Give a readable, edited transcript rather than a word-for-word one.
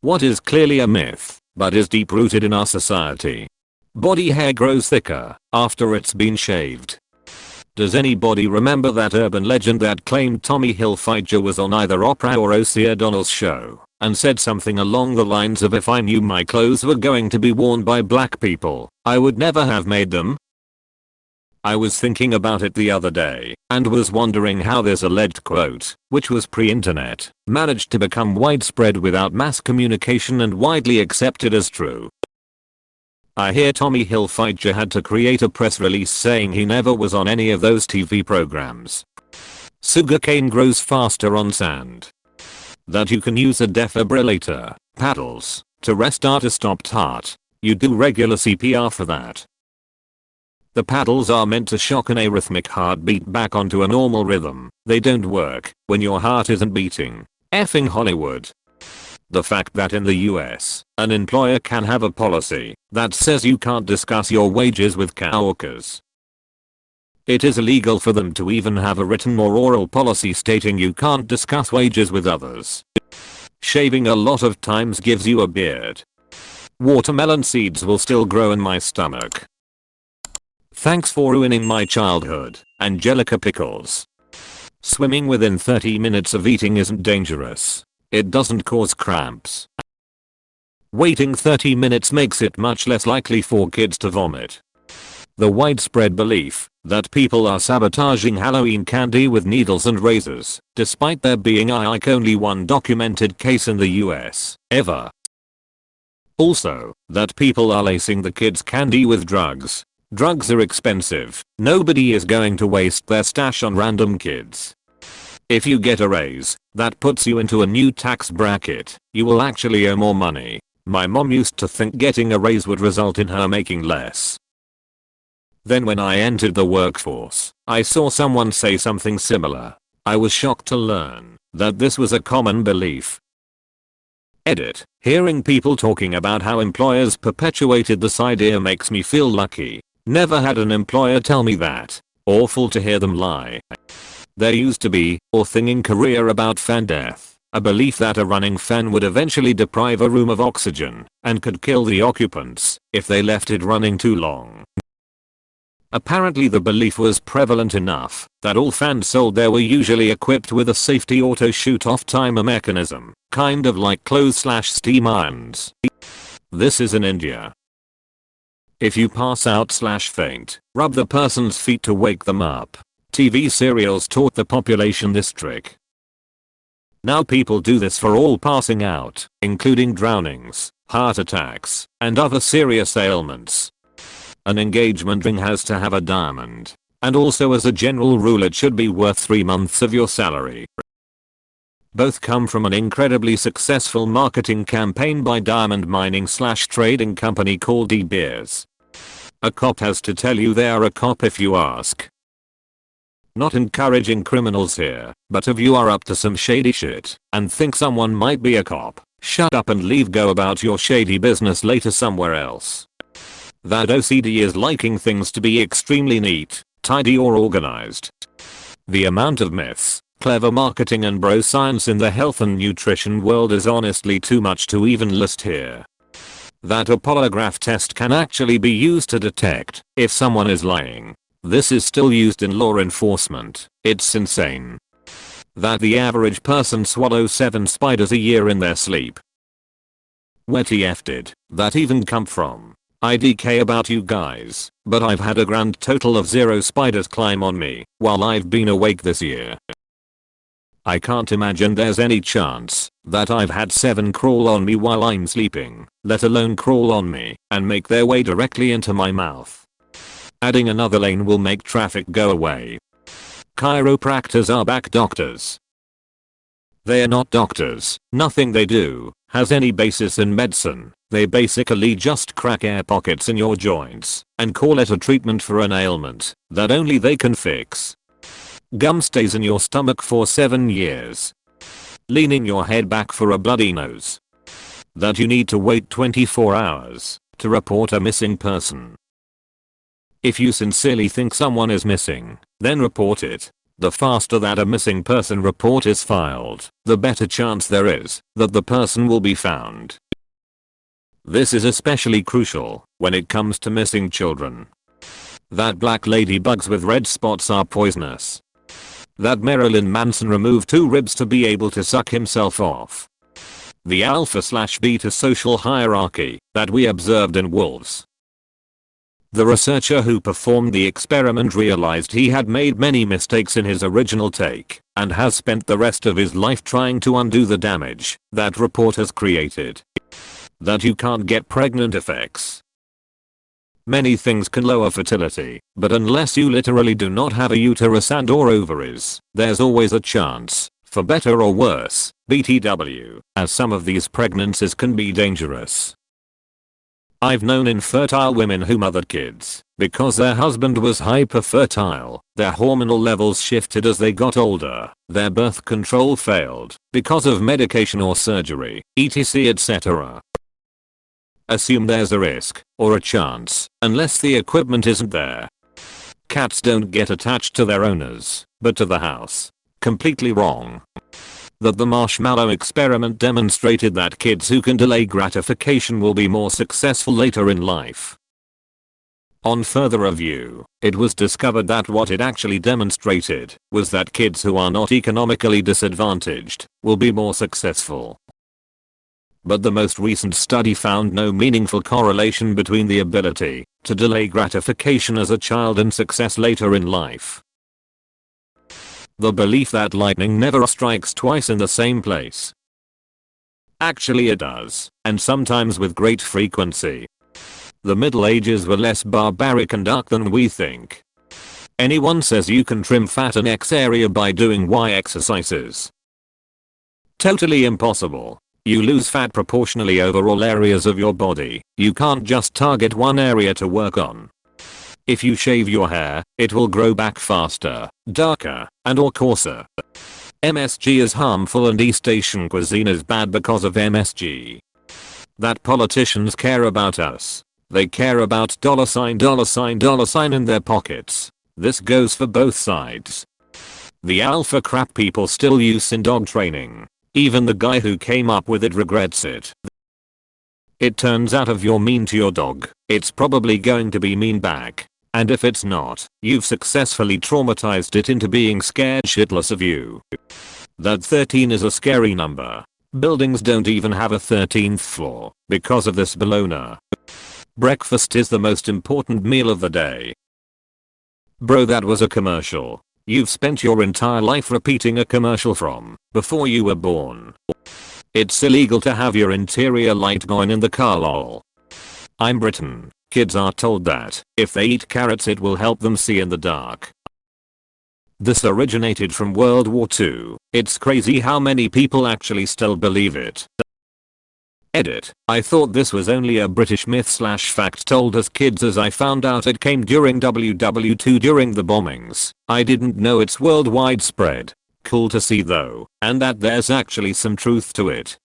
What is clearly a myth, but is deep rooted in our society. Body hair grows thicker after it's been shaved. Does anybody remember that urban legend that claimed Tommy Hilfiger was on either Oprah or O.C. O'Donnell's show and said something along the lines of, "If I knew my clothes were going to be worn by black people, I would never have made them"? I was thinking about it the other day and was wondering how this alleged quote, which was pre-internet, managed to become widespread without mass communication and widely accepted as true. I hear Tommy Hilfiger had to create a press release saying he never was on any of those TV programs. Sugarcane grows faster on sand. That you can use a defibrillator, paddles, to restart a stopped heart. You do regular CPR for that. The paddles are meant to shock an arrhythmic heartbeat back onto a normal rhythm. They don't work when your heart isn't beating. Effing Hollywood. The fact that in the US, an employer can have a policy that says you can't discuss your wages with coworkers. It is illegal for them to even have a written or oral policy stating you can't discuss wages with others. Shaving a lot of times gives you a beard. Watermelon seeds will still grow in my stomach. Thanks for ruining my childhood, Angelica Pickles. Swimming within 30 minutes of eating isn't dangerous. It doesn't cause cramps. Waiting 30 minutes makes it much less likely for kids to vomit. The widespread belief that people are sabotaging Halloween candy with needles and razors, despite there being only one documented case in the US, ever. Also, that people are lacing the kids' candy with drugs. Drugs are expensive. Nobody is going to waste their stash on random kids. If you get a raise, that puts you into a new tax bracket. You will actually owe more money. My mom used to think getting a raise would result in her making less. Then when I entered the workforce, I saw someone say something similar. I was shocked to learn that this was a common belief. Edit. Hearing people talking about how employers perpetuated this idea makes me feel lucky. Never had an employer tell me that. Awful to hear them lie. There used to be a thing in Korea about fan death. A belief that a running fan would eventually deprive a room of oxygen and could kill the occupants if they left it running too long. Apparently the belief was prevalent enough that all fans sold there were usually equipped with a safety auto shoot-off timer mechanism, kind of like clothes/steam irons. This is in India. If you pass out/faint, rub the person's feet to wake them up. TV serials taught the population this trick. Now people do this for all passing out, including drownings, heart attacks, and other serious ailments. An engagement ring has to have a diamond. And also as a general rule it should be worth 3 months of your salary. Both come from an incredibly successful marketing campaign by diamond mining/trading company called De Beers. A cop has to tell you they are a cop if you ask. Not encouraging criminals here, but if you are up to some shady shit and think someone might be a cop, shut up and leave, go about your shady business later somewhere else. That OCD is liking things to be extremely neat, tidy or organized. The amount of myths, clever marketing and bro science in the health and nutrition world is honestly too much to even list here. That a polygraph test can actually be used to detect if someone is lying. This is still used in law enforcement. It's insane. That the average person swallows 7 spiders a year in their sleep. Where TF did that even come from? IDK about you guys, but I've had a grand total of 0 spiders climb on me while I've been awake this year. I can't imagine there's any chance that I've had 7 crawl on me while I'm sleeping, let alone crawl on me and make their way directly into my mouth. Adding another lane will make traffic go away. Chiropractors are back doctors. They are not doctors. Nothing they do has any basis in medicine. They basically just crack air pockets in your joints and call it a treatment for an ailment that only they can fix. Gum stays in your stomach for 7 years. Leaning your head back for a bloody nose. That you need to wait 24 hours to report a missing person. If you sincerely think someone is missing, then report it. The faster that a missing person report is filed, the better chance there is that the person will be found. This is especially crucial when it comes to missing children. That black ladybugs with red spots are poisonous. That Marilyn Manson removed 2 ribs to be able to suck himself off. The alpha/beta social hierarchy that we observed in wolves. The researcher who performed the experiment realized he had made many mistakes in his original take and has spent the rest of his life trying to undo the damage that report has created. That you can't get pregnant effects. Many things can lower fertility, but unless you literally do not have a uterus and/or ovaries, there's always a chance, for better or worse, BTW, as some of these pregnancies can be dangerous. I've known infertile women who mothered kids because their husband was hyperfertile, their hormonal levels shifted as they got older, their birth control failed because of medication or surgery, etc etc. Assume there's a risk, or a chance, unless the equipment isn't there. Cats don't get attached to their owners, but to the house. Completely wrong. That the marshmallow experiment demonstrated that kids who can delay gratification will be more successful later in life. On further review, it was discovered that what it actually demonstrated was that kids who are not economically disadvantaged will be more successful. But the most recent study found no meaningful correlation between the ability to delay gratification as a child and success later in life. The belief that lightning never strikes twice in the same place. Actually it does, and sometimes with great frequency. The Middle Ages were less barbaric and dark than we think. Anyone says you can trim fat in X area by doing Y exercises. Totally impossible. You lose fat proportionally over all areas of your body. You can't just target one area to work on. If you shave your hair, it will grow back faster, darker, and/or coarser. MSG is harmful and East Asian cuisine is bad because of MSG. That politicians care about us. They care about $sign in their pockets. This goes for both sides. The alpha crap people still use in dog training. Even the guy who came up with it regrets it. It turns out if you're mean to your dog, it's probably going to be mean back. And if it's not, you've successfully traumatized it into being scared shitless of you. That 13 is a scary number. Buildings don't even have a 13th floor because of this baloney. Breakfast is the most important meal of the day. Bro, that was a commercial. You've spent your entire life repeating a commercial from before you were born. It's illegal to have your interior light going in the car lol. I'm Britain. Kids are told that if they eat carrots it will help them see in the dark. This originated from World War II. It's crazy how many people actually still believe it. Edit. I thought this was only a British myth/fact told as kids as I found out it came during WW2 during the bombings. I didn't know it's worldwide spread. Cool to see though, and that there's actually some truth to it.